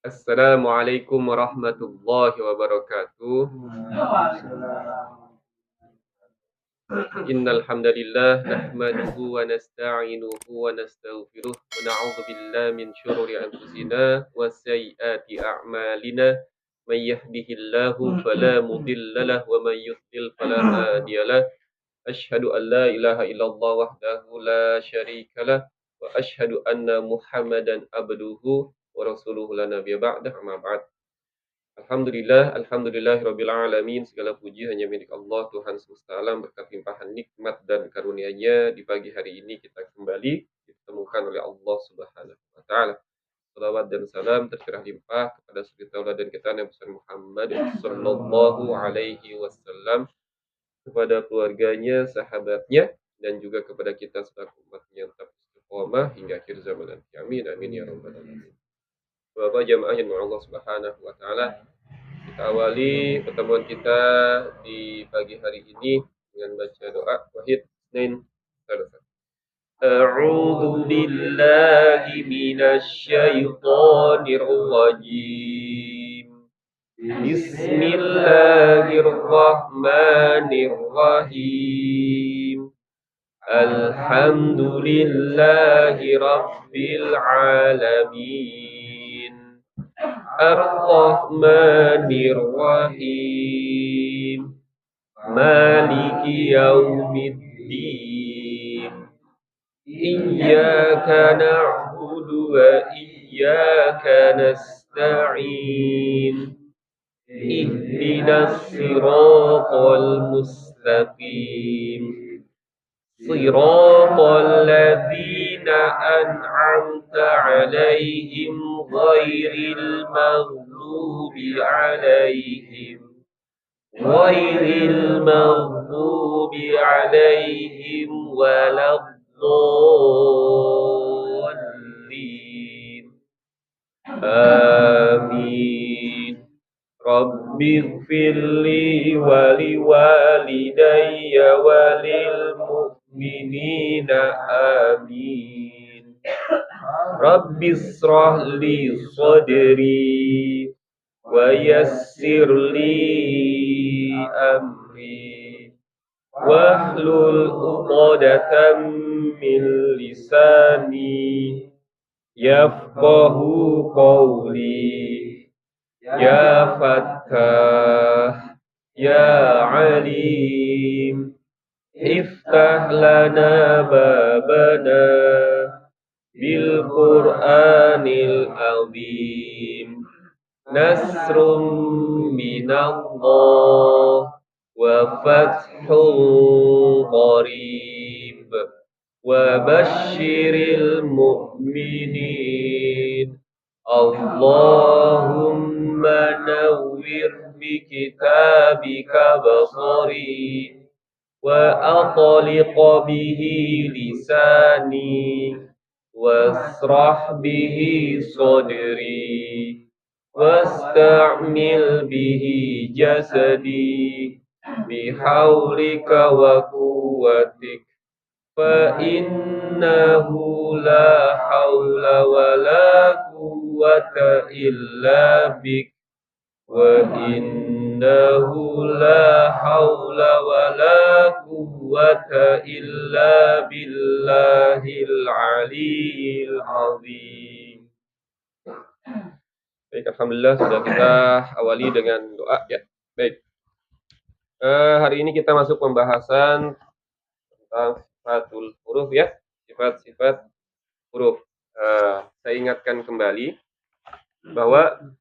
Assalamualaikum warahmatullahi wabarakatuh. Innal hamdalillah nahmaduhu wa nasta'inuhu wa nastaghfiruh wa na'udzu billahi min shururi anfusina wa sayyiati a'malina. May yahdihillahu fala mudilla lahu wa may yudlil fala hadiya lahu. Asyhadu an la ilaha illallah wahdahu la syarika lah wa asyhadu anna Muhammadan abduhu wa rasuluhu la nabiyya ba'dah. Amma ba'd. Alhamdulillahirabbil alamin. Segala puji hanya milik Allah Tuhan semesta alam, berkat limpahan nikmat dan karunia-Nya di pagi hari ini kita kembali ditemukan oleh Allah Subhanahu wa taala. Shalawat dan salam tercurah limpah kepada suri tauladan kita Nabi Muhammad sallallahu alaihi wasallam, kepada keluarganya, sahabatnya, dan juga kepada kita sebagai umat yang tetap istiqomah hingga akhir zaman nanti. Amin amin ya rabbal alamin. Bapak jamaah yang Allah Subhanahu wa taala, kita awali pertemuan kita di pagi hari ini dengan baca doa Wahid Isnain Thalatha. A'udzu billahi minasy syaithanir rajim. Bismillahirrahmanirrahim. Alhamdulillahi rabbil alamin. Ar-Rahmanir Rahim. Maliki yaumiddin. Iyyaka na'budu wa iyyaka nasta'in. Ihdinas siratal mustaqim. Siratal ladzina an'amta 'alaihim ghairil maghdubi 'alaihim waladdallin. Amin. Rabbighfirli wa liwalidayya wa lil mu'minina amin. Rabbishrah li sadri wa yassir li amri wahlul 'uqdatam min lisani yafqahu qawli. Ya Fattah, Ya Alim, iftah lana babana bil Qur'anil azim. Nasrum minallah wa fathun qarib wa basyiril mu'minin. Allahumma nawwir bi kitabika basari wa atliq bihi lisani wasrah bihi sadri wasta'mil bihi jasadi bihaulika wa quwwatik fa innahu la haula wa la quwwata illa bik wa innahu la haula wa la quwwata illa billahil aliyil azim. Baik, alhamdulillah sudah kita awali dengan doa ya. Baik. Hari ini kita masuk pembahasan tentang sifatul huruf ya, sifat-sifat huruf. Saya ingatkan kembali bahwa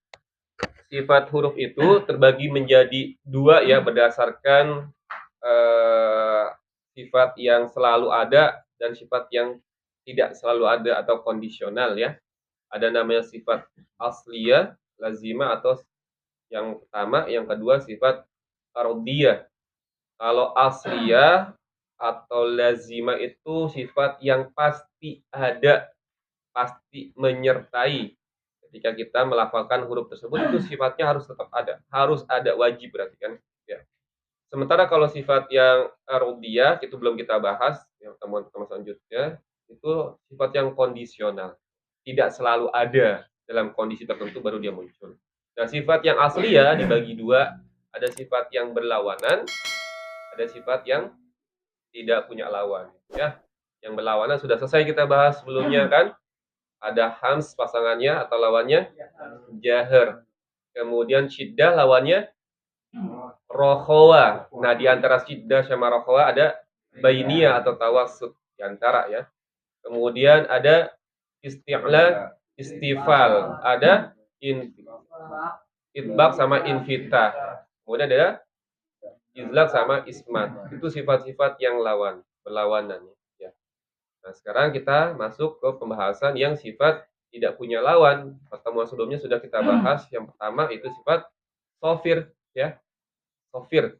sifat huruf itu terbagi menjadi dua ya, berdasarkan sifat yang selalu ada dan sifat yang tidak selalu ada atau kondisional ya. Ada namanya sifat asliyah, lazimah, atau yang pertama, yang kedua sifat ardiyah. Kalau asliyah atau lazimah itu sifat yang pasti ada, pasti menyertai. Ketika kita melafalkan huruf tersebut, itu sifatnya harus tetap ada, harus ada, wajib berarti kan. Ya. Sementara kalau sifat yang ardiyah itu belum kita bahas, yang pertemuan selanjutnya, itu sifat yang kondisional, tidak selalu ada dalam kondisi tertentu baru dia muncul. Nah, sifat yang asli ya dibagi dua, ada sifat yang berlawanan, ada sifat yang tidak punya lawan, ya. Yang berlawanan sudah selesai kita bahas sebelumnya kan, ada hams pasangannya atau lawannya jaher. Kemudian syiddah lawannya rohowa. Nah, di antara syiddah sama rohowa ada bainiyah atau tawassut di antara ya. Kemudian ada isti'la, istifal, ada idbak sama invita. Kemudian ada izlak sama ismat. Itu sifat-sifat yang berlawanan ya. Nah, sekarang kita masuk ke pembahasan yang sifat tidak punya lawan. Pertemuan sebelumnya sudah kita bahas. Yang pertama itu sifat sofir ya. Sofir.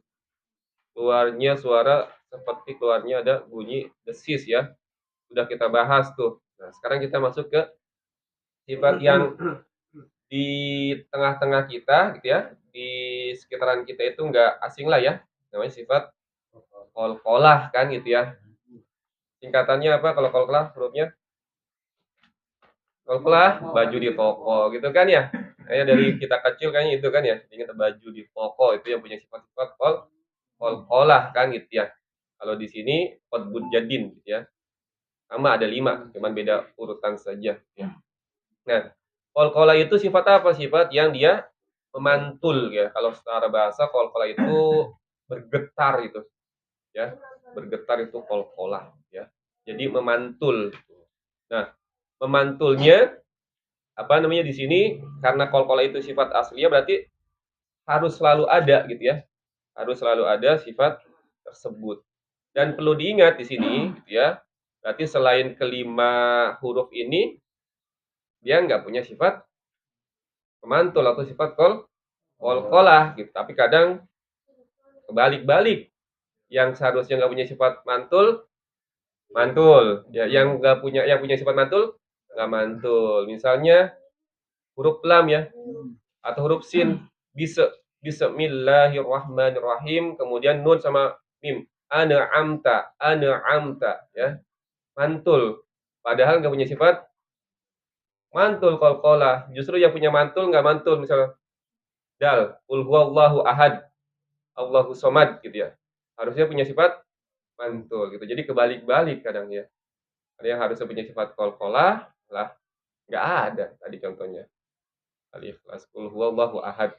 Keluarnya suara seperti keluarnya ada bunyi desis ya. Sudah kita bahas tuh. Nah, sekarang kita masuk ke sifat yang di tengah-tengah kita gitu ya, di sekitaran kita itu nggak asing lah ya, namanya sifat qalqalah kan gitu ya. Singkatannya apa kalau qalqalah hurufnya? Qalqalah baju di toko gitu kan ya. Kayak dari kita kecil kayaknya itu kan ya, ingat baju di toko itu yang punya sifat-sifat qalqalah kan gitu ya. Kalau di sini qutbul jadin gitu ya. Sama ada 5, cuman beda urutan saja ya. Nah, qalqalah itu sifat apa? Sifat yang dia memantul ya. Kalau secara bahasa qalqalah itu bergetar itu ya. Bergetar itu qalqalah ya. Jadi memantul. Nah, memantulnya apa namanya di sini karena qalqalah itu sifat aslinya berarti harus selalu ada gitu ya. Harus selalu ada sifat tersebut. Dan perlu diingat di sini gitu ya. Berarti selain kelima huruf ini dia nggak punya sifat pemantul atau sifat qalqalah gitu. Tapi kadang kebalik-balik. Yang seharusnya nggak punya sifat mantul, mantul. Ya, yang punya sifat mantul, nggak mantul. Misalnya huruf lam ya, atau huruf sin. Bismillahirrahmanirrahim. Kemudian nun sama mim. An'amta, ya. Mantul. Padahal nggak punya sifat mantul qalqalah. Justru yang punya mantul nggak mantul. Misalnya dal, qul huwallahu ahad, Allahu somad gitu ya. Harusnya punya sifat mantul gitu. Jadi kebalik-balik kadang ya. Ada yang harusnya punya sifat qalqalah, lah nggak ada tadi contohnya. Alif las qul huwallahu ahad.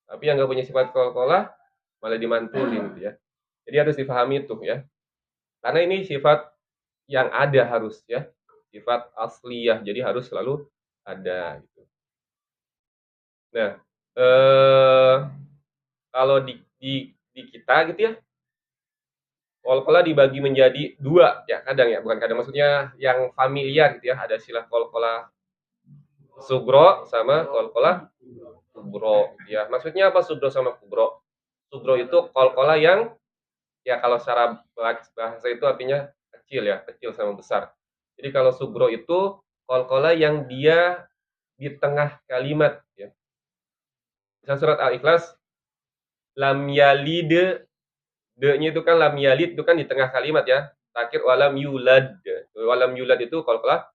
Tapi yang nggak punya sifat qalqalah malah dimantulin gitu ya. Jadi harus difahami itu ya. Karena ini sifat yang ada harus ya. Sifat asliyah. Jadi harus selalu ada gitu. Nah, kalau di kita gitu ya, qalqalah dibagi menjadi 2 ya kadang ya, bukan kadang maksudnya yang familiar gitu ya, ada istilah qalqalah sugro sama qalqalah kubro ya. Maksudnya apa sugro sama kubro? Sugro itu qalqalah yang ya kalau secara bahasa itu artinya kecil ya, kecil sama besar. Jadi kalau sugro itu qalqalah yang dia di tengah kalimat ya. Misal surat Al-Ikhlas lam yalid, de-nya itu kan lam yalid itu kan di tengah kalimat ya. Terakhir walam yulad. Walam yulad itu qalqalah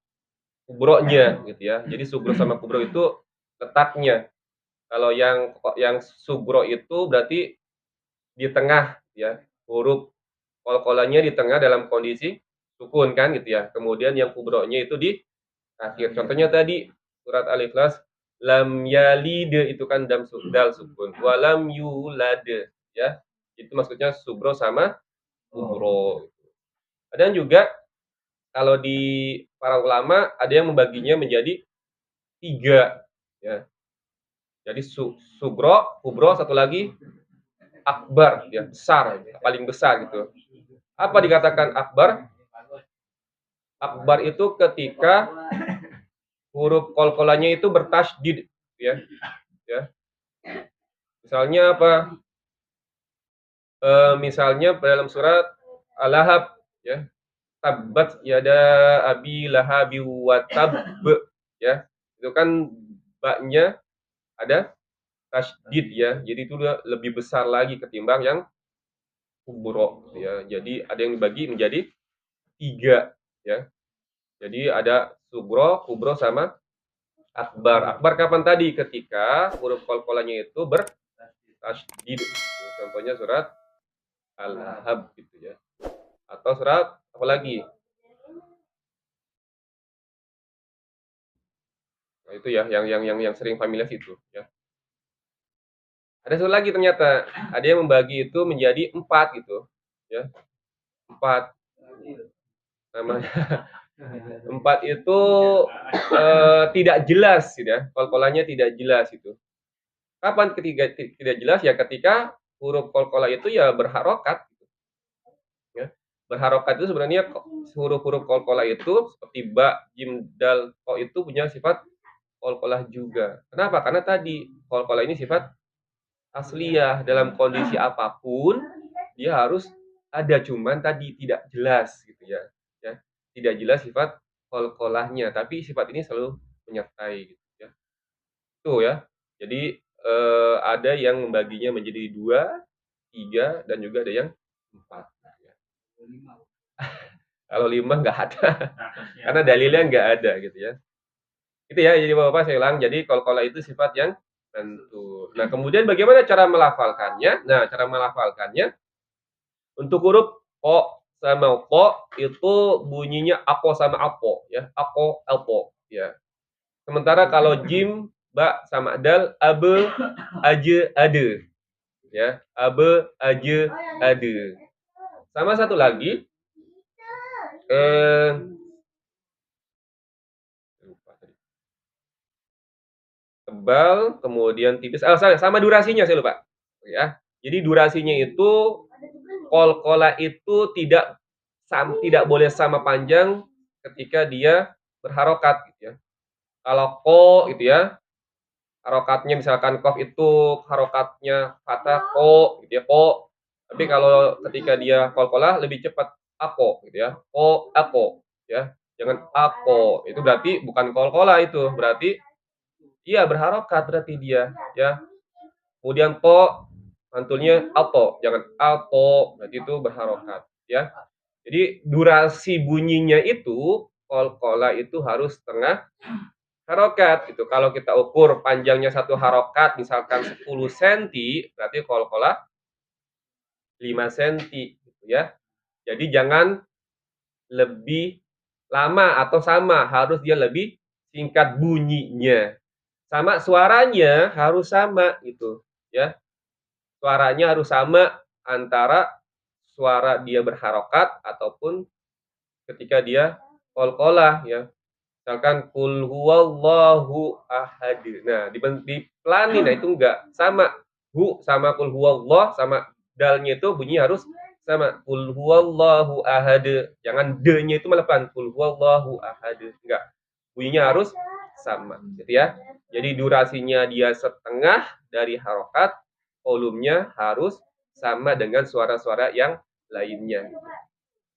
kubronya gitu ya. Jadi sugro sama kubro itu letaknya. Kalau yang sugro itu berarti di tengah ya. Huruf qalqalahnya di tengah dalam kondisi sukun kan gitu ya. Kemudian yang kubronya itu di akhir. Contohnya tadi surat Al-Ikhlas lam yalid itu kan dal sukun. Walam yulad ya. Itu maksudnya sugro sama kubro. Dan juga kalau di para ulama ada yang membaginya menjadi 3 ya. Jadi sugro, kubro, satu lagi akbar ya, besar, paling besar gitu. Apa dikatakan akbar? Akbar itu ketika huruf qalqalahnya itu bertasydid ya. Ya. Misalnya apa? Misalnya dalam surat Al-Lahab ya. Tabbat yada abi lahabi wa tab ya. Itu kan baknya ada tasydid ya. Jadi itu lebih besar lagi ketimbang yang kubro ya. Jadi ada yang dibagi menjadi 3 ya. Jadi ada sugro, kubro sama Akbar. Akbar kapan tadi? Ketika huruf qalqalanya itu bertasydid. Contohnya surat Al-Lahab gitu ya. Atau surat apa lagi? Nah, itu ya yang sering familiar itu ya. Ada satu lagi ternyata, ada yang membagi itu menjadi 4 gitu ya. 4 namanya. 4 itu tidak jelas gitu ya. Qalqalanya tidak jelas itu. Kapan ketiga tidak jelas ya ketika huruf qalqalah itu ya berharokat gitu ya. Berharokat itu sebenarnya huruf-huruf qalqalah itu seperti ba, jim, dal, ko itu punya sifat qalqalah juga. Kenapa? Karena tadi qalqalah ini sifat asliyah, dalam kondisi apapun dia harus ada, cuman tadi tidak jelas gitu ya. Ya, tidak jelas sifat qalqalahnya, tapi sifat ini selalu menyertai gitu ya. Itu ya. Jadi ada yang membaginya menjadi 2, 3, dan juga ada yang 4 gitu ya. Kalau 5 nggak ada, karena dalilnya nggak ada gitu ya. Itu ya, jadi Bapak saya ulang, jadi qalqalah itu sifat yang tentu. Nah, kemudian bagaimana cara melafalkannya? Nah, cara melafalkannya untuk huruf ko sama ko itu bunyinya apo sama apo ya, ako, alpo ya. Sementara kalau jim, ba sama dal, abe, aje, ade ya, abe, aje, ade. Sama satu lagi eh lupa tadi. Tebal, kemudian tipis. Oh, sama durasinya saya lupa. Ya. Jadi durasinya itu qalqalah itu tidak boleh sama panjang ketika dia berharokat gitu ya. Kalau ko gitu ya, harokatnya misalkan kof itu harokatnya fathah ko gitu ya, ko. Tapi kalau ketika dia qalqalah lebih cepat ako gitu ya. Ko, ako ya. Jangan ako. Itu berarti bukan qalqalah itu, berarti iya berharokat berarti dia ya. Kemudian ko mantulnya alto, jangan alto, berarti itu berharokat ya. Jadi durasi bunyinya itu qalqalah itu harus setengah harokat gitu. Kalau kita ukur panjangnya satu harokat misalkan 10 cm, berarti qalqalah 5 cm gitu ya. Jadi jangan lebih lama atau sama, harus dia lebih singkat bunyinya. Sama suaranya harus sama gitu ya. Suaranya harus sama antara suara dia berharokat ataupun ketika dia qalqalah ya. Misalkan qul huwallahu ahad. Nah, dipelanin, nah itu enggak sama. Hu sama qul huwallah sama dalnya itu bunyi harus sama. Qul huwallahu ahad. Jangan de-nya itu melepan. Qul huwallahu ahad. Enggak. Bunyinya harus sama gitu ya. Jadi durasinya dia setengah dari harokat, volumenya harus sama dengan suara-suara yang lainnya.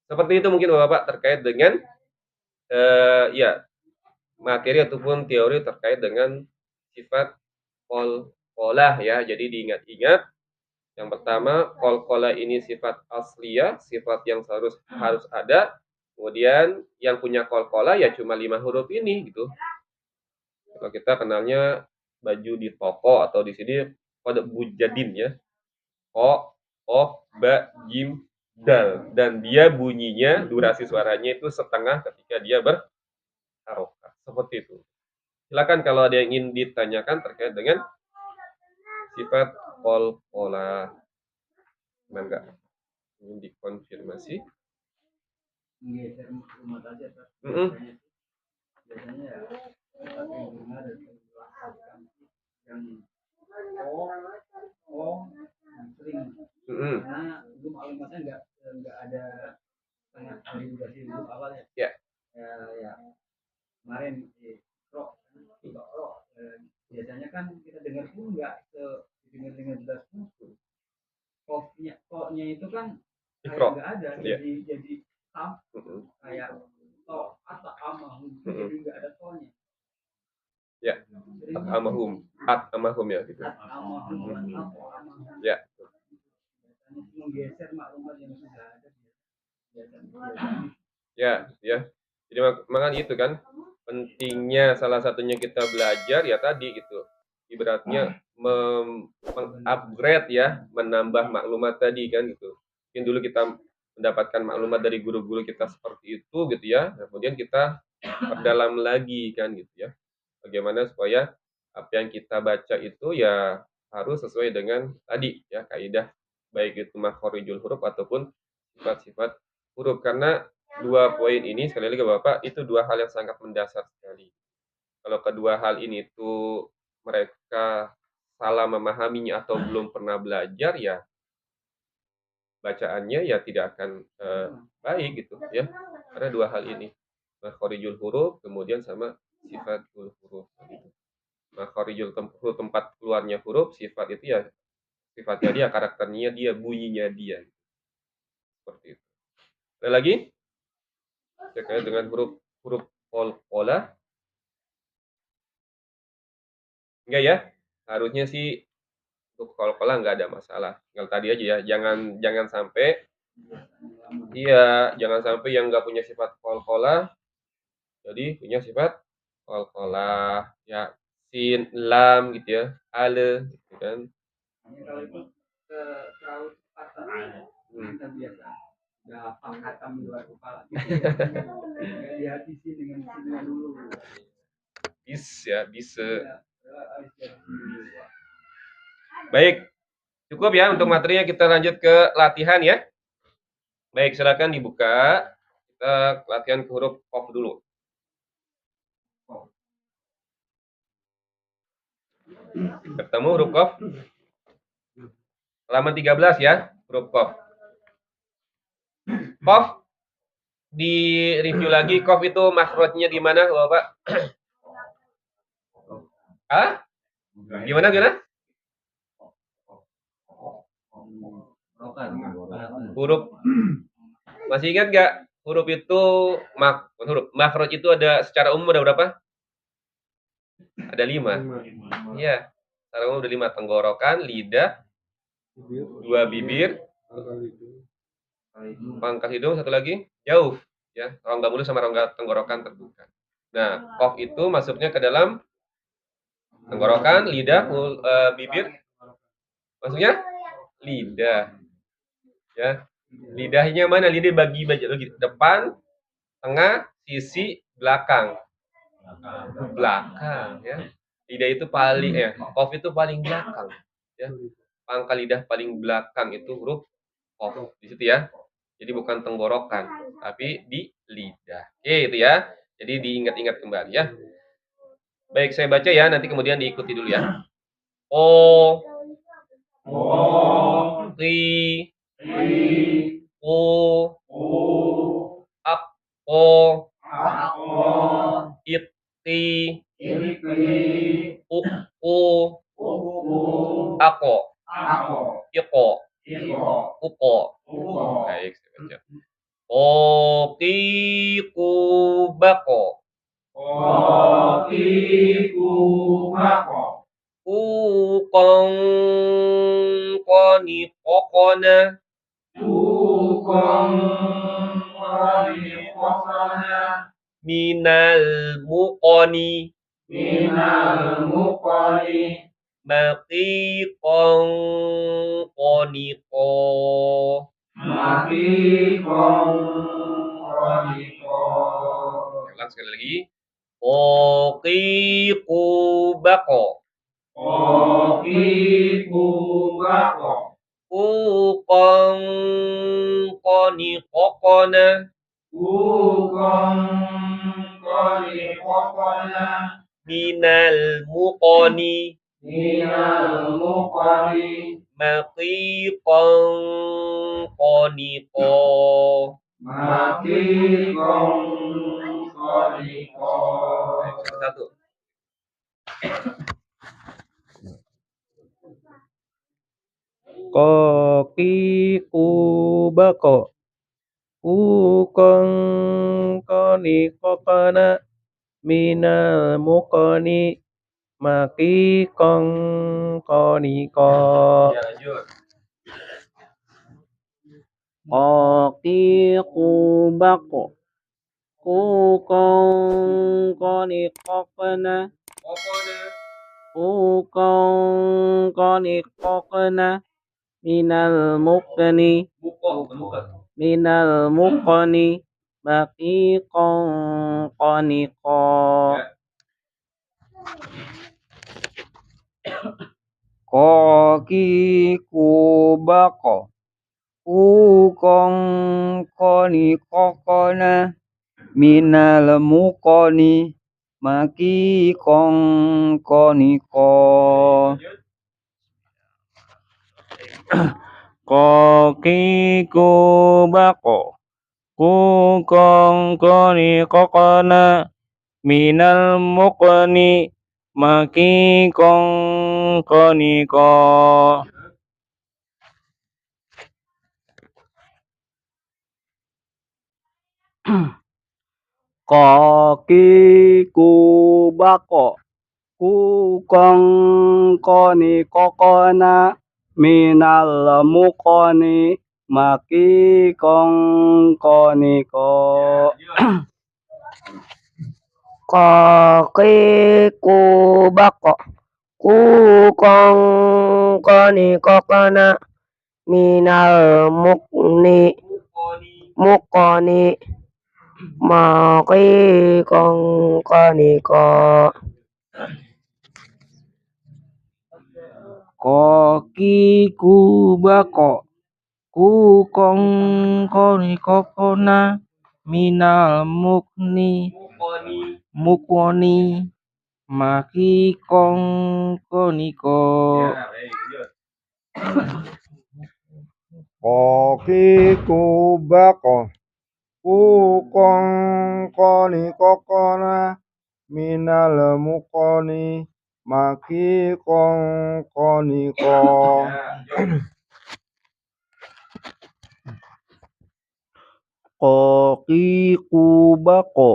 Seperti itu mungkin Bapak terkait dengan ya materi ataupun teori terkait dengan sifat qalqalah ya. Jadi diingat-ingat, yang pertama qalqalah ini sifat asliyah, sifat yang harus ada. Kemudian yang punya qalqalah ya cuma 5 huruf ini gitu. Kalau kita kenalnya baju di toko atau di sini kode bujadin ya. Ko, of, ba, jim, dal. Dan dia bunyinya, durasi suaranya itu setengah ketika dia berharokat. Seperti itu. Silakan kalau ada yang ingin ditanyakan terkait dengan sifat qalqalah. Enggak ingin dikonfirmasi. Mm-mm. Biasanya ya pakai bunga dan yang yang sering karena itu maklumatnya nggak ada sangat dari durasi dulu awal ya. Ya. Ya kemarin rock biasanya kan kita dengar pun nggak dengar jelas pun koknya itu kan kayak nggak ada jadi tam kayak to atau amah jadi nggak ada tonya. Ya, at-amahum ya gitu. Ya. Menggeser maklumat yang sudah ada. Ya, ya. Jadi makanya itu kan pentingnya salah satunya kita belajar ya tadi gitu. Ibaratnya mengupgrade ya, menambah maklumat tadi kan gitu. Mungkin dulu kita mendapatkan maklumat dari guru-guru kita seperti itu gitu ya. Kemudian kita perdalam lagi kan gitu ya. Bagaimana supaya apa yang kita baca itu ya harus sesuai dengan tadi ya kaidah, baik itu makhorijul huruf ataupun sifat-sifat huruf. Karena dua poin ini sekali lagi Bapak itu dua hal yang sangat mendasar sekali. Kalau kedua hal ini tuh mereka salah memahaminya atau belum pernah belajar ya bacaannya ya tidak akan baik gitu ya. Karena dua hal ini, makhorijul huruf kemudian sama sifatul huruf gitu. Makhorijul huruf tempat keluarnya huruf, sifat itu ya sifatnya dia, karakternya dia, bunyinya dia. Seperti itu. Ada lagi? Terkait dengan huruf qalqalah? Enggak ya? Harusnya sih untuk qalqalah nggak ada masalah. Tinggal tadi aja ya, jangan sampai jangan sampai yang nggak punya sifat qalqalah jadi punya sifat qalqalah ya, sin, lam gitu ya, ale gitu kan. Kalau itu terlalu cepat kita biasa udah hafal kata di luar kepala gitu ya. Nggak dihabisi dengan sinnya dulu. Bisa. Baik, cukup ya untuk materinya, kita lanjut ke latihan ya. Baik, silakan dibuka. Kita latihan ke huruf qaf dulu. Ketemu huruf qaf? Halaman 13 ya, huruf qaf. Qaf di review lagi, qaf itu makhrajnya di mana, Bapak? Hah? Gimana? Huruf masih ingat nggak? Huruf itu makhraj itu ada secara umum ada berapa? Ada 5. Iya. Secara umum ada 5, tenggorokan, lidah, 2 bibir, pangkal hidung, satu lagi jauh ya, rongga mulut sama rongga tenggorokan terbuka. Nah, qaf itu masuknya ke dalam tenggorokan, lidah, bibir, masuknya lidah. Ya. Lidahnya mana? Lidah bagi depan, tengah, sisi, belakang. Belakang ya. Lidah itu paling qaf itu paling belakang ya. Pangkal lidah paling belakang itu huruf qaf di situ ya. Jadi bukan tenggorokan, tapi di lidah. Oke, itu ya. Jadi diingat-ingat kembali ya. Baik, saya baca ya, nanti kemudian diikuti dulu ya. O Ri O Ak O Iti U Ako Iko Uko. Baik, saya baca. Okiku bako. Ukong koni kokona. Minal mukoni. Maki kong koni ko. Ulang sekali lagi. Okiku bako. Ukong koni kokona. Minal mukoni. Maki kong koni ko. Satu. Koki kubako ukong koni kokona minal mukoni maki kong koni ko. Ya, lanjut. Koki kubako qaniqaqna qaniqaqna minal muqni maqiqan qaniqa qaqiqubaqo qaniqaqna minal muqni maqiqan qaniqa qaqiqubaqo qaniqaqna minal muqni maqiqan qaniqa qaqiqubaqo qaniqaqna minal muqni maqiqan qaniqa qaqiqubaqo qaniqaqna minal muqni maqiqan qaniqa qaqiqubaqo qaniqaqna minal muqni maqiqan qaniqa qaqiqubaqo qaniqaqna minal muqni maqiqan qaniqa qaqiqubaqo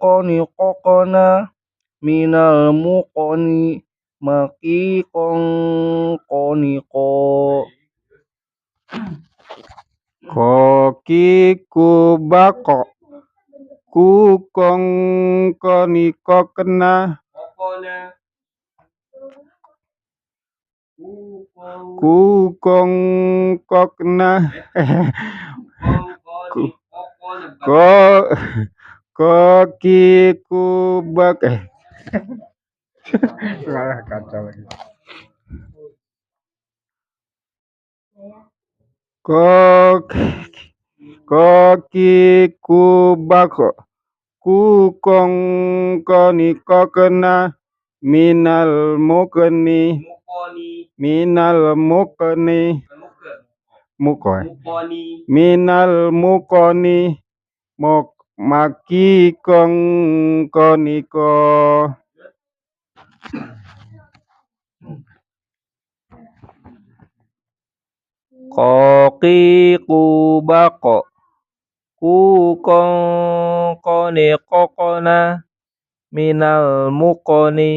qaniqaqna minal muqni maqiqan qaniqa qaqiqubaqo qaniqaqna malah kacau lagi. Qaqiqubaqo qaniqaqna minal muqni maqiqan qaniqa qaqiqubaqo qaniqaqna minal muqni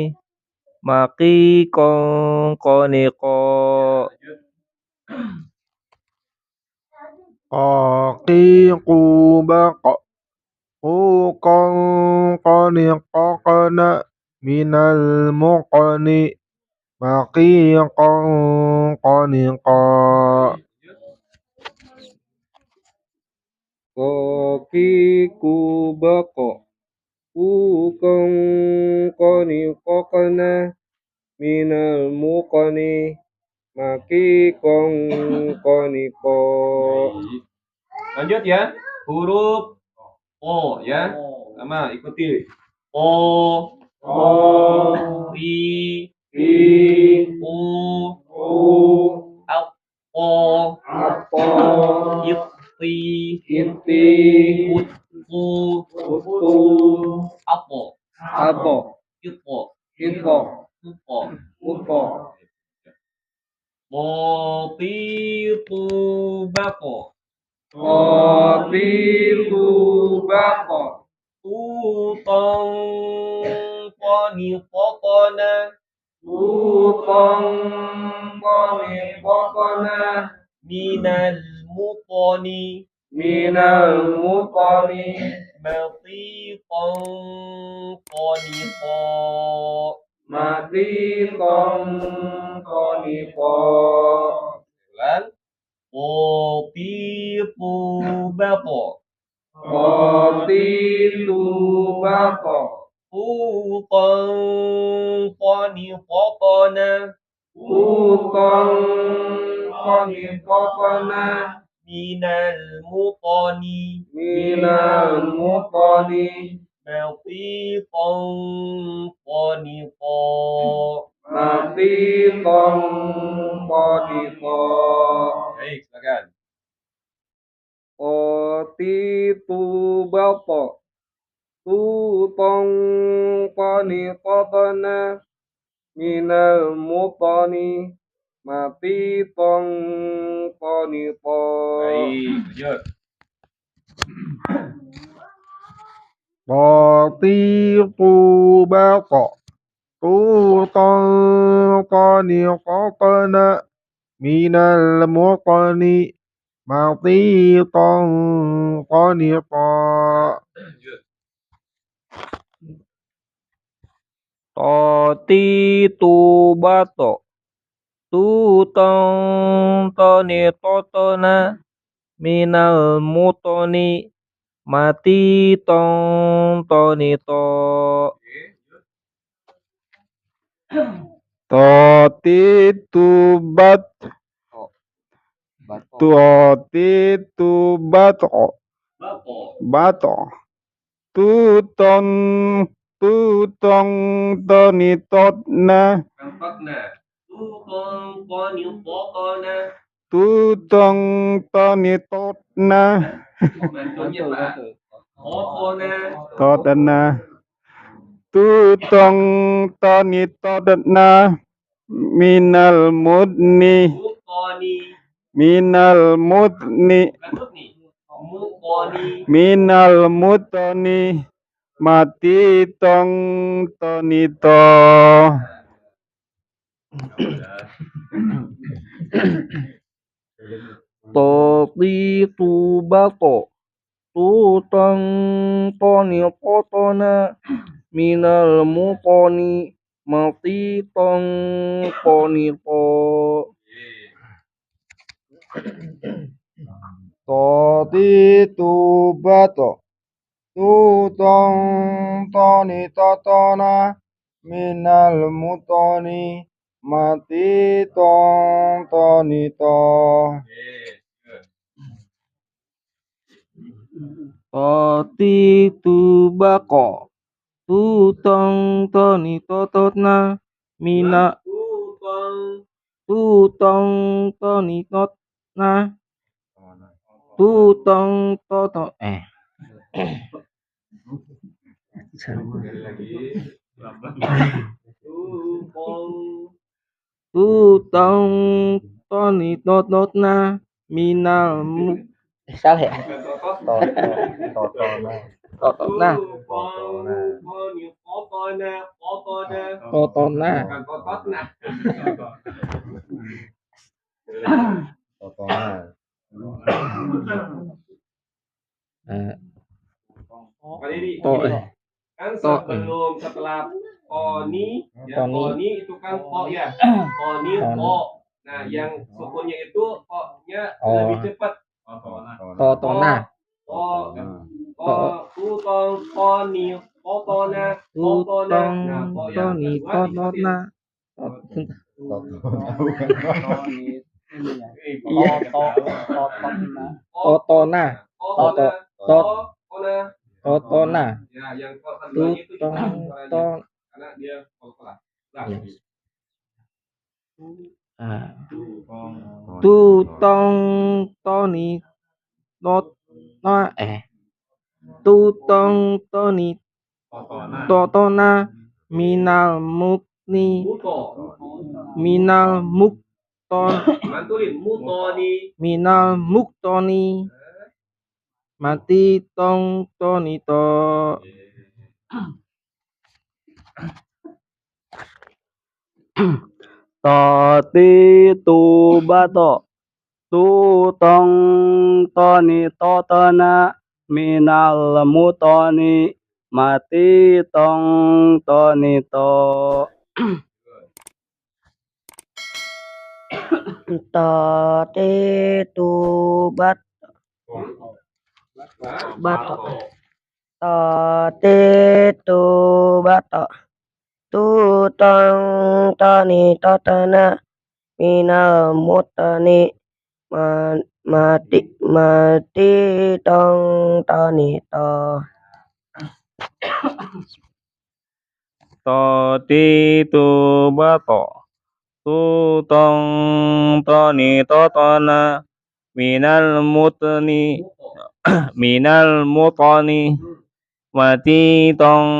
maqiqan qaniqa qaqiqubaqo qaniqaqna minal muqni maqiqan qaniqa qaqiqubaqo qaniqaqna minal muqni maqiqan qaniqa. Lanjut ya, huruf O ya, sama ikuti O, ri, u, apo, iti, utu, apo, upo. Qaqiqubaqo qaniqaqna minal muqni minal mutani matiqan qaniqa matiqan qaniqa ulang qatitu baqa qatitu baqa Uqan qaniqaqana utan qaniqaqana minal muqani minal mutani matiqan qaniqa matiqan qaniqa Baik, silakan. qatitu baqa tutan qaniqaqana minal mutani matiqan qaniqa Baik, lanjut. qatitu baqa tutan qaniqaqana minal mutani matiqan qaniqa Lanjut. qatitu baqa tutan qaniqaqana minal mutani matiqan qaniqa Oke, lanjut. Tatitu bat Tatitu bato Baqa bato tutong tutong tonitotna Rampakna Tuqan qaniqaqana tutong tonitotna Mantunya Pak Qaqana totna tutong tonitotna minal mudni Muqani minal mudni Bukan mutni Muqani minal mutoni mati tong tonito toti tubato tutong toni potona minal mutoni mati tong tonito toti tubato tutong toni totona minal mutoni mati tong tonito toti tubako tutong toni totona mina tutong toni totna tutong toto tutong toni totna minal salah ya totona totona kan sebelum setelah koni ya koni itu kan ko ya koni ko nah yang sukunnya itu koknya lebih cepat totona ko ko tutong koni kokona kokona nah ko yang kedua totona iya totona totona totona ya yang keduanya itu tutong suaranya ton karena dia pelan. tutong toni not tutong toni totona minal mukni Muto, minal mukton mantulin mutoni. minal muktoni mati tong tonito toti tubato tutong toni totona minal mutoni mati tong toni to toti tu bat bato toti tu bato tutong toni totona minal mutoni mati tong toni to Toti tu bato tutong toni totona minal mutoni mati tong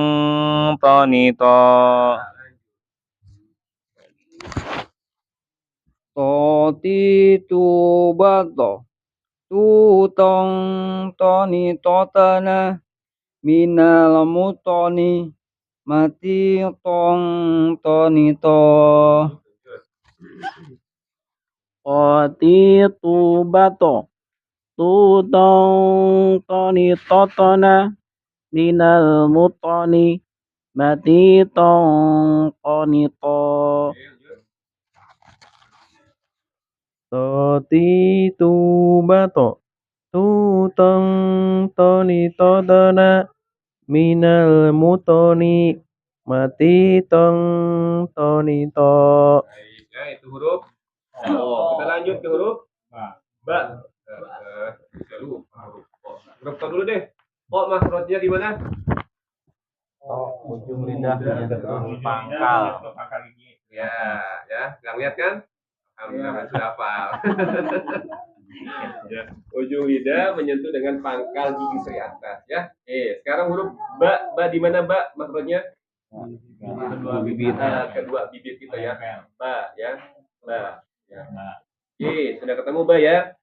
toni to toti tu bato tutong toni totona minal mutoni mati tong toni to toti tu bato tutong toni totona minal mutoni mati tong toni to toti tu bato tutong toni totona minal mutoni mati tong toni to. Ya, itu huruf kita lanjut ke huruf ba. Huruf to dulu deh. Makhrajnya di mana? Ujung lidah menyentuh pangkal. Ya, nggak lihat kan? Alhamdulillah sudah hafal. Ya, ujung lidah menyentuh dengan pangkal gigi seri atas ya. Sekarang huruf ba di mana ba makhrajnya? Kedua bibir kita ya. Ba ya. Ba ya. Sudah ketemu ba ya?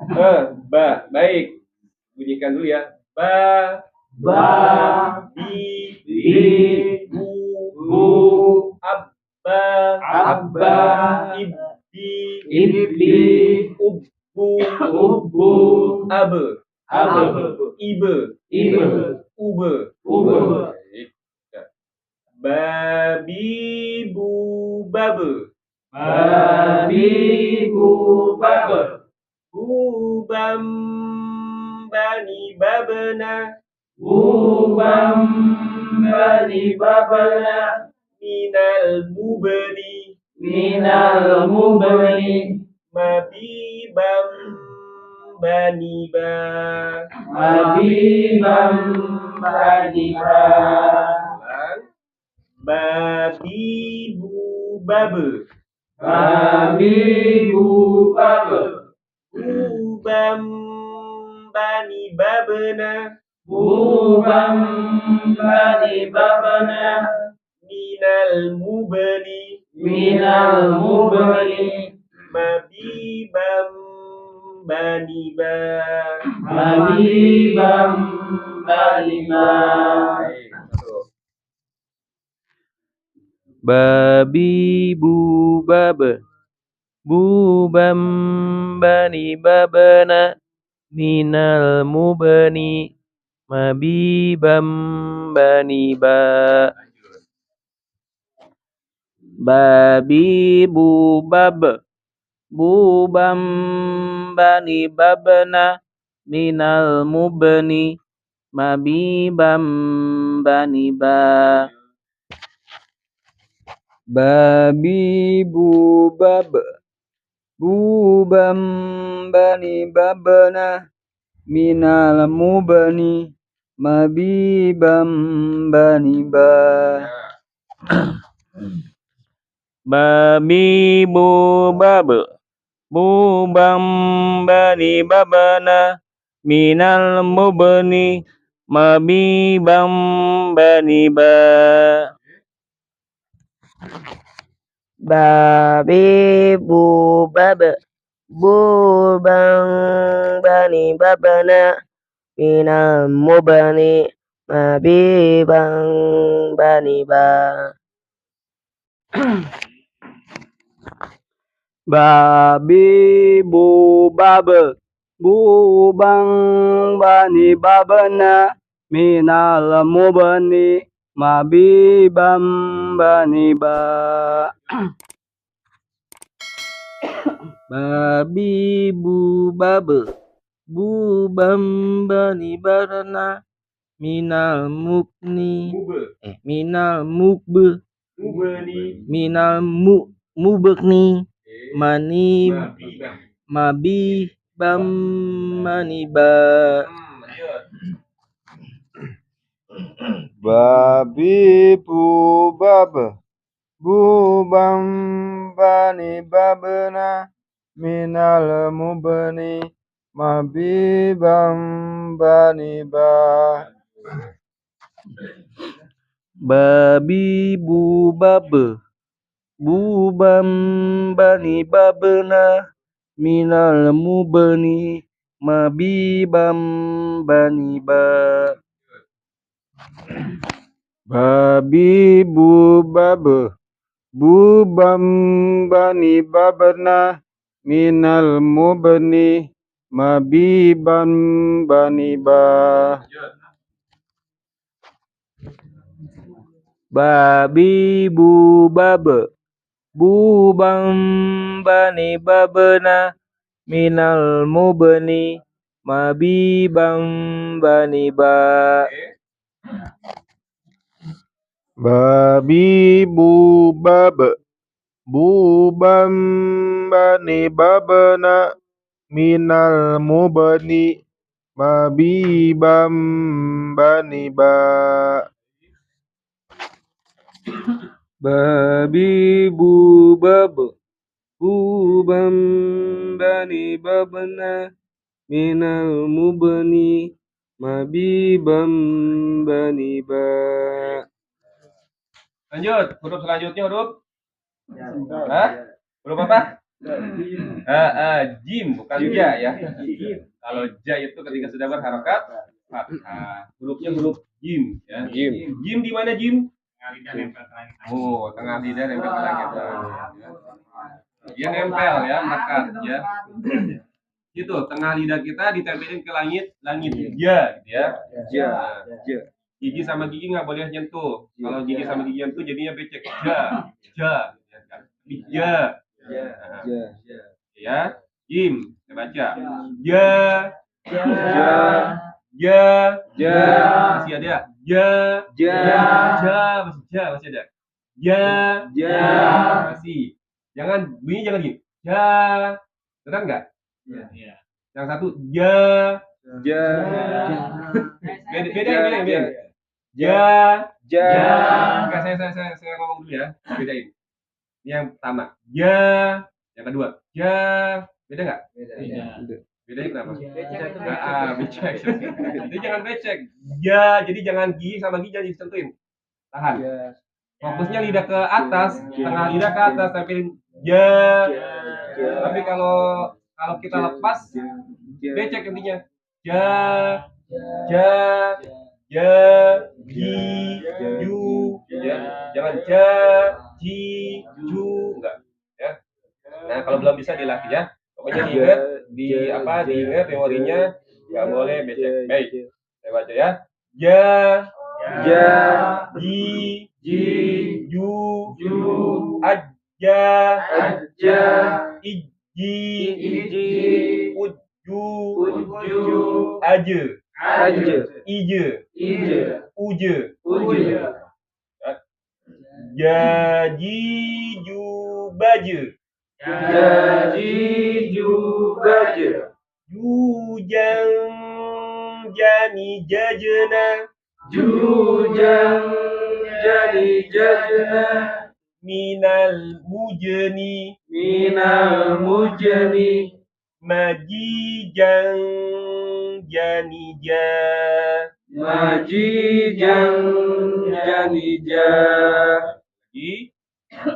Ba. Baik. Bunyikan dulu ya. Ba bi bu abba ibbi ubbu abe ibe ube. Baik. Babi bu babe bubam bani babena minal mubeni mabibam bani ba babi bu babe bubam bani babena minal mubeni mabibam bani ba Babi bu babe bubam bani babana minal mubani mabibam bani ba babi bu bab bubam bani babana minal mubani mabibam bani ba babi bu bab bubam bani babana minal mubani mabibam bani ba babi bu bab bubam bani babana minal mubani mabibam bani ba babi bu babe bubang bani babana minal mubani mabibang bani ba Babi bu babe bubang bani babana minal mubani mabibam bani ba. Babi bu babe bubam bani barana minal mukni minal mukbe minal mubekni mani mabi bam mani ba. Babi bu babe bubam bani babena minal mubni mabibam bani ba. Babi bu babe bubam bani babena minal mubni mabibam bani ba. Babi bu babe bubam bani babena minal mubni mabibam bani ba. Babi bu babe bubam bani babena minal mubni mabibam bani ba. Babi bu babe bubam bani babena minal mubni mabibam bani ba. Babi bu babe bubam bani babena minal mubni mabibam bani ba. Lanjut, huruf selanjutnya huruf huruf apa? Jim, bukan ja ya. Kalau ja itu ketika sudah berharokat fathah. Hurufnya huruf jim ya. Jim di mana jim? Oh, tengah lidah nempel ke langit. Dia nempel ya, melekat ya. Itu tengah lidah kita ditempelin ke langit ja gitu ya. Ja. Gigi sama gigi nggak boleh nyentuh. Kalau gigi sama gigi nyentuh jadinya becek. Ja. Ya. Jim, saya baca. Ja. Masih ada. Masih ada. Masih. Jangan bunyi jangan gini. Ja. Dengar nggak? Iya. Yang satu ja. Beda. Enggak, saya ngomong dulu ya. Bedain. Ini yang pertama. Yang kedua. Beda nggak? Bedanya kenapa? Becek. Jadi jangan becek. Jadi jangan gigi sama gigi jangan disentuhin. Tahan. Fokusnya lidah ke atas, tengah lidah ke atas, tempelin Tapi kalau kita lepas, becek intinya. Ju, ya. Jangan ji, ju, enggak. Ya. Nah, kalau belum bisa dilatih ya. Pokoknya diingat memorinya, nggak boleh becek. Baik, saya baca ya. Ji, ju, aja, iji, uju, aja, ije, uje. Jaji, ju, baje. Jujang, jani, jajena. Minal mujeni. Majijang, jani,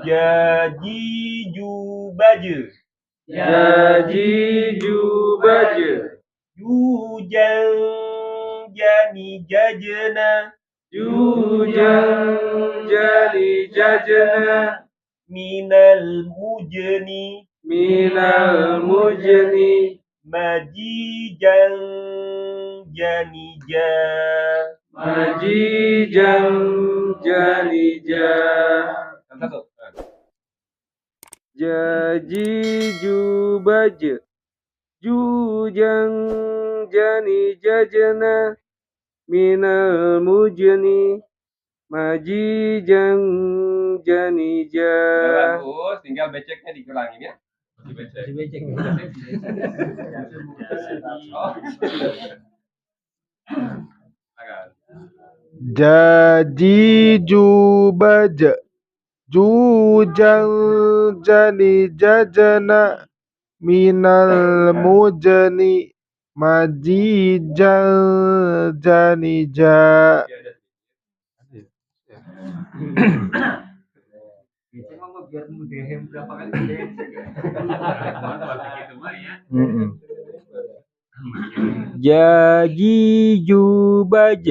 Jaji, ju, baje. Jujang, jani, jajena. Minal mujeni. minal mujni majijan janija majijan janija jaji jubaj jujang jani jajana minal mujni majijang janija. Bagus, tinggal beceknya dikurangin ya. Dibecek. Oh. Jaji jubaj jujang jani jajana minal mujani majijal janija. Biar mudah berapa kali jaji jubaj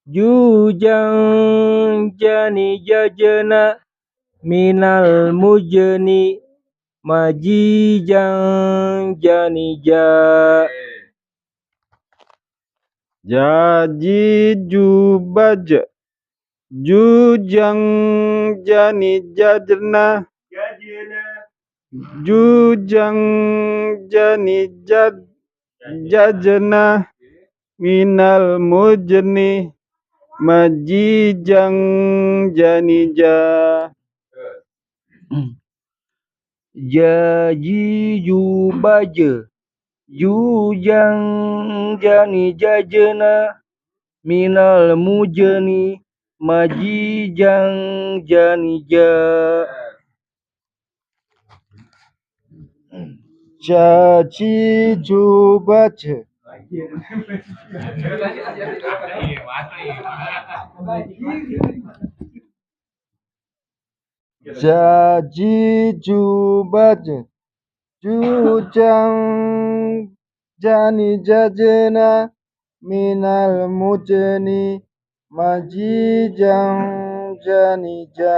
jujang jani jajana minal mujni majijang janija. Jaji jubaj jujang jani jajana jujang jani jajana minal mujni majijang janija. Jaji jubaj jujang jani jajana minal mujni majijang janija. Jaji jubaj jaji jubaj jujang jani jajana minal mujni majijang janija.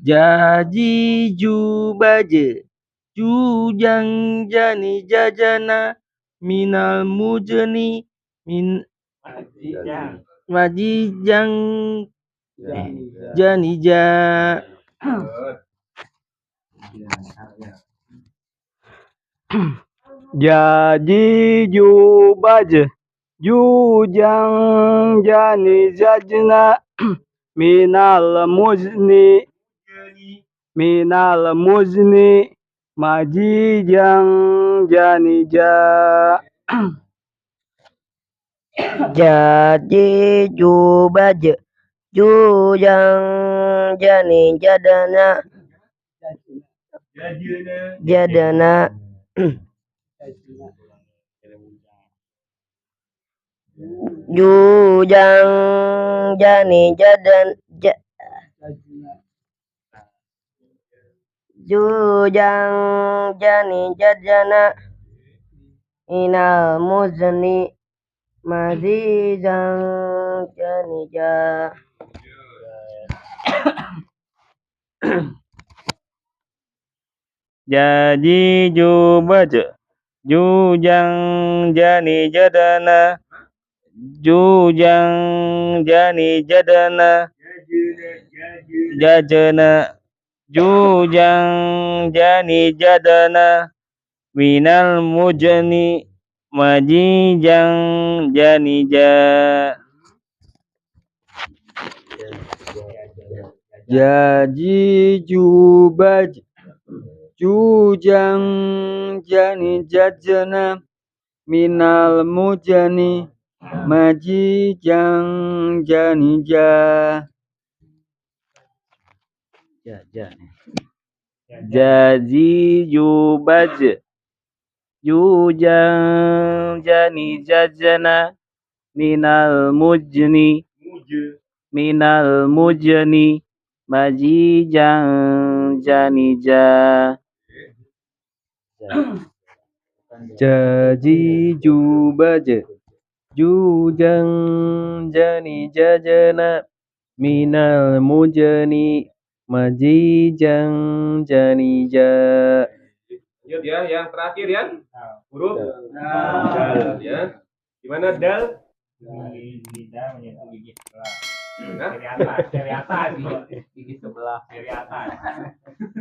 Jaji jubaj jujang jani jajana minal mujni majijang janija. Jaji jubaj jujang jani jajana minal mujni majijang janija. Jaji jubaj jujang jani jadana jujang jani jujang jani jadana minal mujni majijang janija. Jaji jubaj jujang jani jadana jujang jani jadana jajana jujang jani jadana minal mujni majijang janija. Jaji jubaj jujang jani jajana minal mujni majijang janija. Jaji jubaj jujang jani jajana minal mujni majijang janija. Jaji jubaj Jujang jani jajana minal mujani majijang jani ja. Lanjut ya, yang terakhir ya. Huruf dal ya. Gimana dal? Lidah menyentuh gigi sebelah. Nah, Dari atas, gigi sebelah. Dari atas.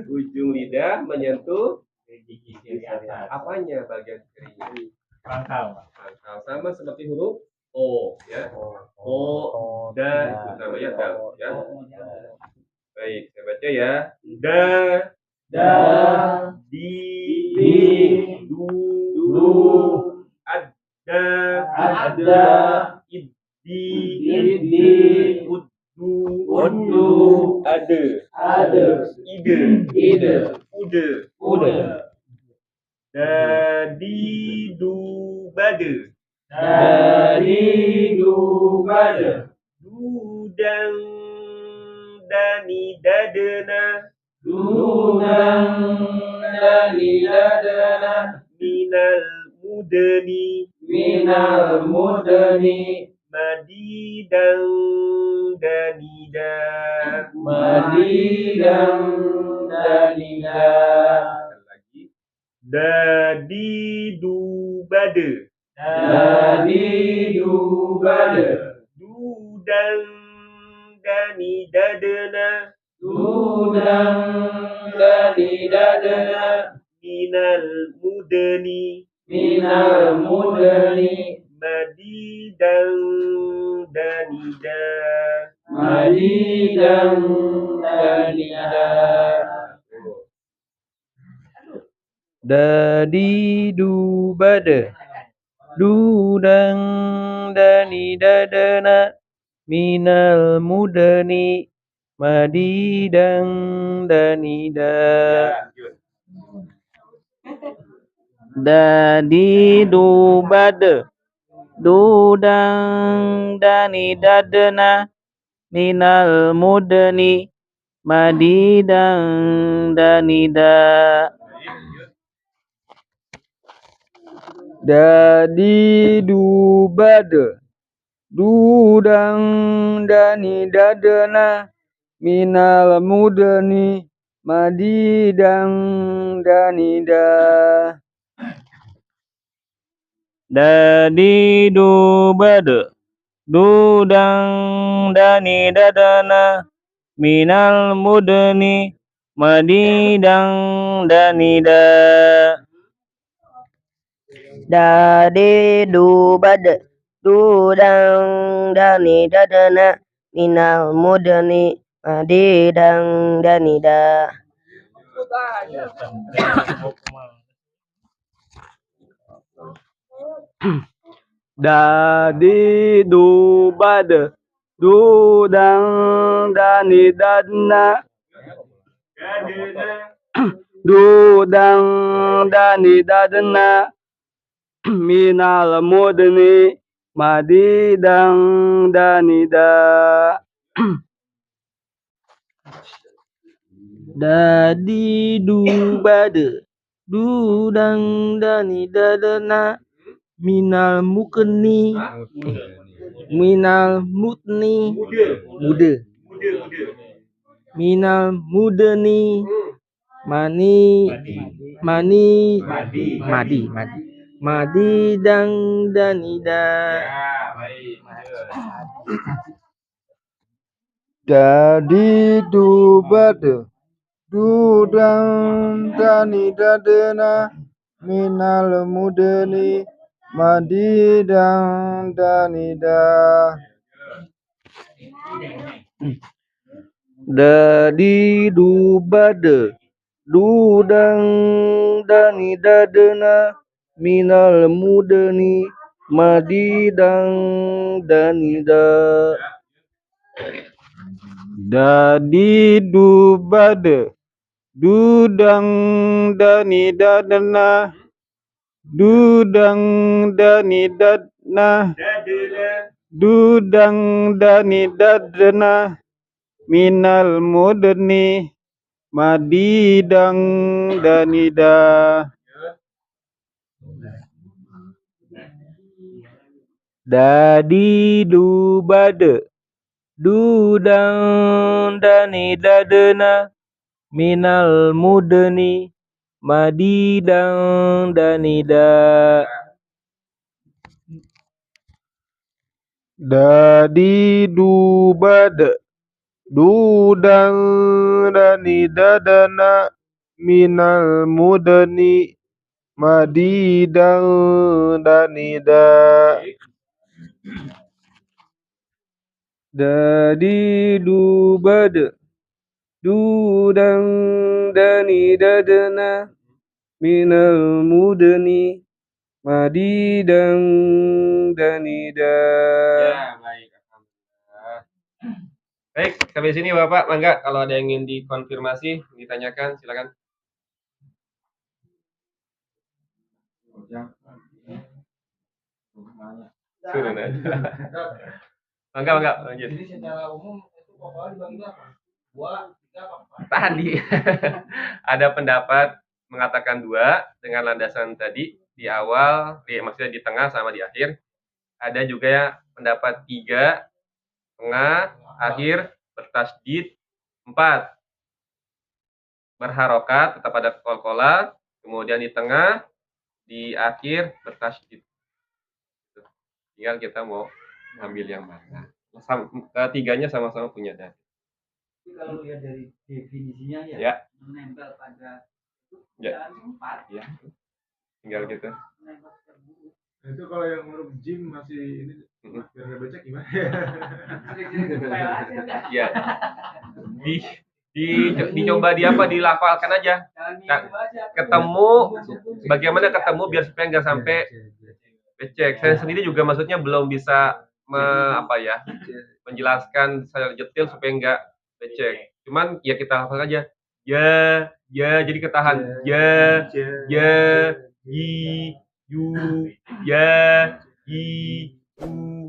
ujung lidah menyentuh Gigi dari atas. apanya bagian kirinya? Pangkal. Pangkal, sama seperti huruf O ya. O, da, itu namanya dal ya. Baik, saya baca ya. Da, di, du, ada, iddi, uddu, ade, ide, ude. Dadi, du, bade. Dudang, dani, dadena. Minal mudani. Madidang, danida. Lagi. Dadi, du, bade. Dudang, dani, dadena. Minal mudani. Madidang, danida. Dadi du bada dudang dani dadana minal mudani madidang danida. Dadi du bada dudang dani dadana minal mudani madidang danida. Dadi du bada dudang dani dadana minal mudani madidang danida. Dadi du bada dudang dani dadana minal mudani madidang danida. Dadi du bada dudang dani dadana minal mudani madidang danida. Dadi du bada dudang dani dadana dudang dani dadana minal mudani madidang danida. Dadi du bada dudang dani dadana minal mukni minal mutni muda minal mudani madi madidang danida. Dadi du bada dudang dani dadana minal mudani madidang danida. Dadi du bada dudang dani dadana minal mudani madidang danida. Dadi du bada dudang dani dadana dudang dani dadana dudang dani dadana minal mudani madidang danida. dadi du bade dudang dani dadena minal mudni madidang danida dadi du bade dudang dani dadana minal mudni madidang danida dadi du bade dudang dani dadana minal mudni madidang danida. Ya, baik. Alhamdulillah. Baik, sampai sini Bapak. Mangga kalau ada yang ingin dikonfirmasi, ditanyakan, silakan. Turun aja. Mangga, lanjut. Jadi secara umum itu pokoknya dibagi berapa? 2, 3, apa? Tadi ada pendapat mengatakan 2 dengan landasan tadi di awal, maksudnya di tengah sama di akhir. Ada juga ya pendapat 3, tengah, akhir, bertasydid, 4 berharokat, tetap ada qalqalah, kemudian di tengah, di akhir bertasydid. Tinggal kita mau ambil yang mana. Ketiganya sama-sama punya dalil. Tapi kalau lihat dari definisinya Ya. menempel pada Ya. 4. Ya. Tinggal gitu. Menempel pada buku. Itu kalau yang huruf jim masih ini biar nggak becek gimana? Ya. Dicoba dilafalkan aja. Nah, ketemu bagaimana ketemu biar supaya nggak sampai becek. Saya sendiri juga maksudnya belum bisa menjelaskan secara detail supaya nggak becek. Cuman ya kita hafal aja. Ya, jadi ketahan. Ya, yi, yu, ya, yi, yu.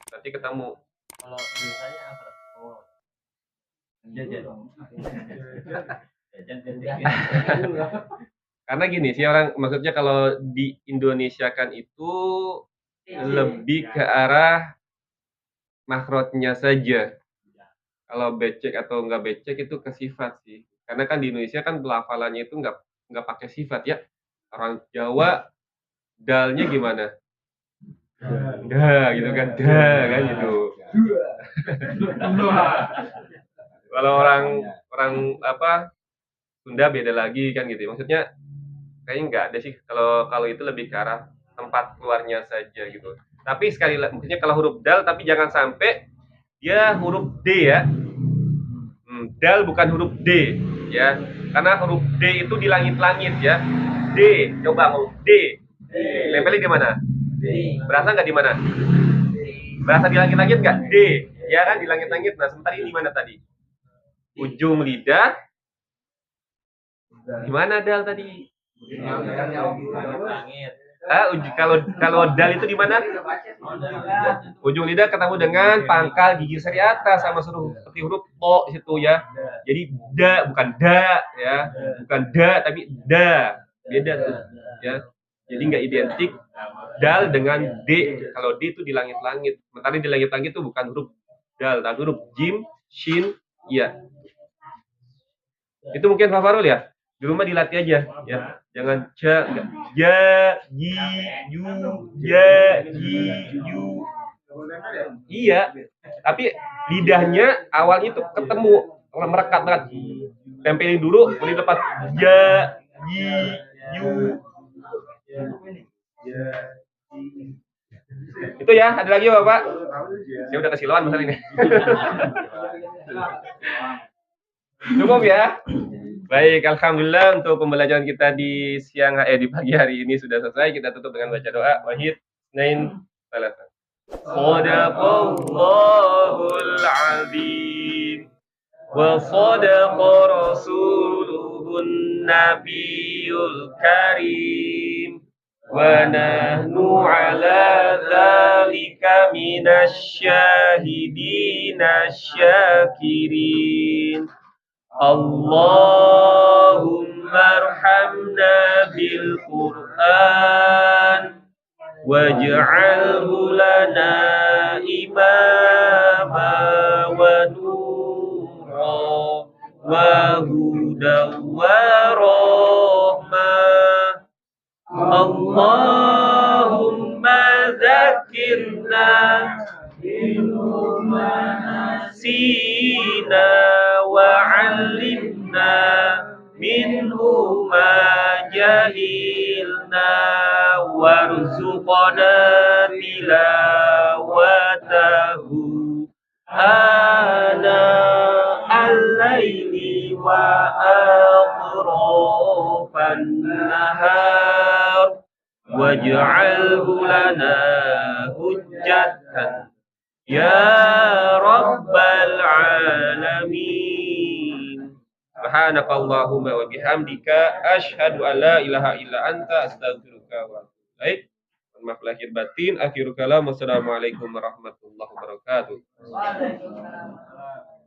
Nanti ketemu. Kalau misalnya apa? Oh. Karena gini sih orang, maksudnya kalau di Indonesia kan itu lebih ke arah makhrajnya saja. Kalau becek atau enggak becek itu ke sifat sih. Karena kan di Indonesia kan pelafalannya itu enggak pakai sifat ya. Orang Jawa dalnya gimana? Da gitu kan. Da kan gitu. Kalau orang Sunda beda lagi kan gitu. Maksudnya kayaknya enggak ada sih kalau itu lebih ke arah tempat keluarnya saja gitu. Tapi sekali lagi maksudnya kalau huruf dal tapi jangan sampai dia huruf D ya. Dal bukan huruf D ya. Karena huruf D itu di langit-langit ya. D, coba ngomong D. Nempelnya di mana? D. Berasa nggak di mana? Berasa di langit-langit nggak? D. Ya kan di langit-langit. Nah, sebentar ini di mana tadi? Ujung lidah. Gimana dal tadi? Kalau dal itu di mana? Ujung lidah ketemu dengan pangkal gigi seri atas sama seperti huruf to situ ya. Jadi da bukan da ya, bukan da tapi da. Beda tuh ya. Jadi nggak identik dal dengan d. Kalau d itu di langit-langit. Sementara di langit-langit itu bukan huruf dal, tapi huruf jim, shin, ya. Itu mungkin Fafarul ya. Di rumah dilatih aja ya. Jangan ya, yi, yu, ya, yi, yu. Iya. Tapi lidahnya awalnya itu ketemu merekat. Tempelin dulu, kemudian lepas ya, yi, yu. Itu ya, ada lagi Bapak? Saya udah kesilauan masalah ini. Cukup ya? Baik, alhamdulillah untuk pembelajaran kita di pagi hari ini sudah selesai. Kita tutup dengan baca doa. Wahid, nain, salasa. Sadaqallahul azim wa sadaqa rasuluhun nabiyul karim wa nahnu ala dzalika minasy syahidin syakirin. Allahumma arhamna bil Qur'an waj'alhu lana منه ما نسينا وعلمنا منه ما جهلنا وارزقنا تلاوته آناء الليل وأطراف النهار واجعله لنا حجة يا رب العالمين. سبحانك اللهم وبحمدك أشهد أن لا إله إلا أنت أستغفرك وأتوب إليك. Maaf lahir batin. Akhirul kalam. Wassalamualaikum warahmatullahi wabarakatuh. Waalaikumsalam.